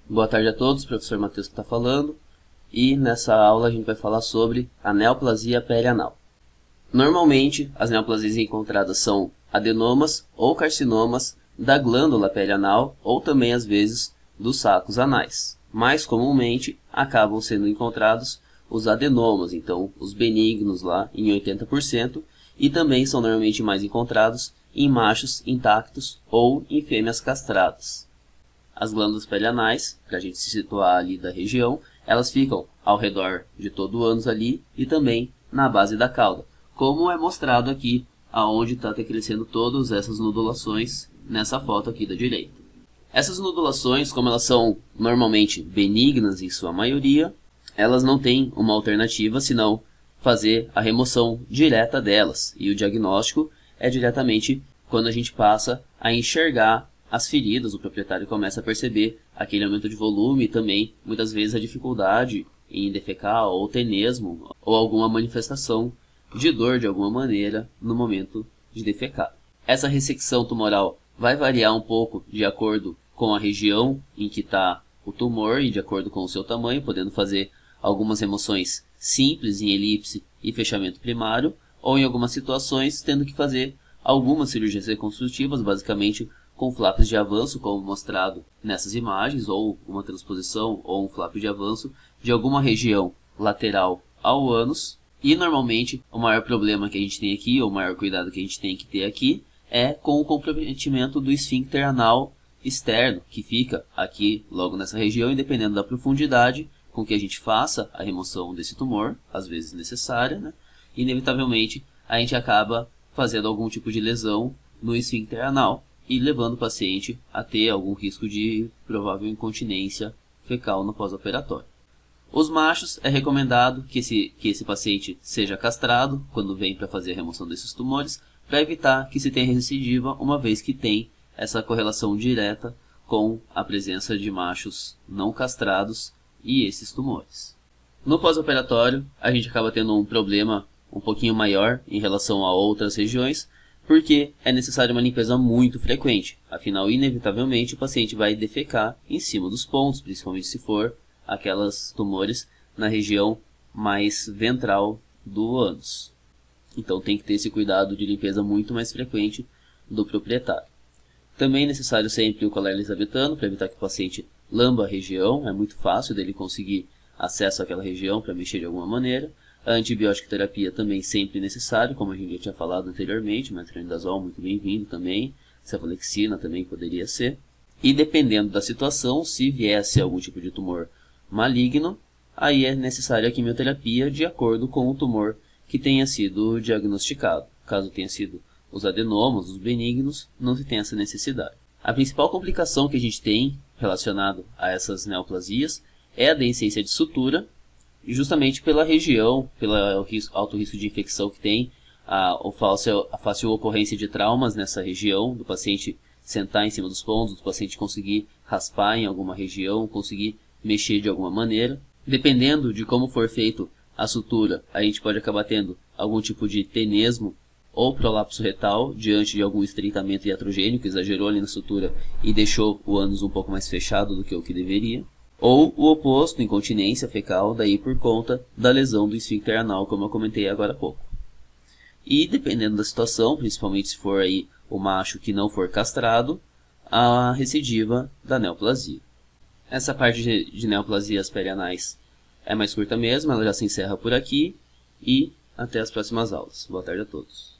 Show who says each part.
Speaker 1: Boa tarde a todos, professor Matheus que está falando, e nessa aula a gente vai falar sobre a neoplasia perianal. Normalmente, as neoplasias encontradas são adenomas ou carcinomas da glândula perianal ou também às vezes dos sacos anais. Mais comumente, acabam sendo encontrados os adenomas, então os benignos lá em 80%, e também são normalmente mais encontrados em machos intactos ou em fêmeas castradas. As glândulas perianais, para a gente se situar ali da região, elas ficam ao redor de todo o ânus ali e também na base da cauda, como é mostrado aqui, aonde está crescendo todas essas nodulações nessa foto aqui da direita. Essas nodulações, como elas são normalmente benignas em sua maioria, elas não têm uma alternativa senão fazer a remoção direta delas, e o diagnóstico é diretamente quando a gente passa a enxergar as feridas, o proprietário começa a perceber aquele aumento de volume e também, muitas vezes, a dificuldade em defecar ou tenesmo ou alguma manifestação de dor de alguma maneira no momento de defecar. Essa ressecção tumoral vai variar um pouco de acordo com a região em que está o tumor e de acordo com o seu tamanho, podendo fazer algumas remoções simples em elipse e fechamento primário, ou em algumas situações tendo que fazer algumas cirurgias reconstrutivas, basicamente com flaps de avanço, como mostrado nessas imagens, ou uma transposição ou um flap de avanço de alguma região lateral ao ânus. E normalmente o maior problema que a gente tem aqui, ou o maior cuidado que a gente tem que ter aqui, é com o comprometimento do esfíncter anal externo, que fica aqui logo nessa região, e dependendo da profundidade com que a gente faça a remoção desse tumor, às vezes necessária, né? Inevitavelmente a gente acaba fazendo algum tipo de lesão no esfíncter anal, e levando o paciente a ter algum risco de provável incontinência fecal no pós-operatório. Os machos, é recomendado que esse paciente seja castrado quando vem para fazer a remoção desses tumores, para evitar que se tenha recidiva, uma vez que tem essa correlação direta com a presença de machos não castrados e esses tumores. No pós-operatório, a gente acaba tendo um problema um pouquinho maior em relação a outras regiões, porque é necessária uma limpeza muito frequente. Afinal, inevitavelmente, o paciente vai defecar em cima dos pontos, principalmente se for aquelas tumores na região mais ventral do ânus. Então tem que ter esse cuidado de limpeza muito mais frequente do proprietário. Também é necessário sempre o colar elisabetano para evitar que o paciente lamba a região. É muito fácil dele conseguir acesso àquela região para mexer de alguma maneira. A antibiótica terapia também sempre necessário, como a gente já tinha falado anteriormente, metronidazol muito bem-vindo também, cefalexina também poderia ser. E dependendo da situação, se viesse algum tipo de tumor maligno, aí é necessária a quimioterapia de acordo com o tumor que tenha sido diagnosticado. Caso tenha sido os adenomas, os benignos, não se tem essa necessidade. A principal complicação que a gente tem relacionado a essas neoplasias é a deiscência de sutura, justamente pela região, pelo alto risco de infecção que tem, a fácil ocorrência de traumas nessa região, do paciente sentar em cima dos pontos, do paciente conseguir raspar em alguma região, conseguir mexer de alguma maneira. Dependendo de como for feito a sutura, a gente pode acabar tendo algum tipo de tenesmo ou prolapso retal diante de algum estreitamento iatrogênio que exagerou ali na sutura e deixou o ânus um pouco mais fechado do que o que deveria. Ou o oposto, incontinência fecal, daí por conta da lesão do esfíncter anal, como eu comentei agora há pouco. E dependendo da situação, principalmente se for aí o macho que não for castrado, a recidiva da neoplasia. Essa parte de neoplasias perianais é mais curta mesmo, ela já se encerra por aqui, e até as próximas aulas. Boa tarde a todos.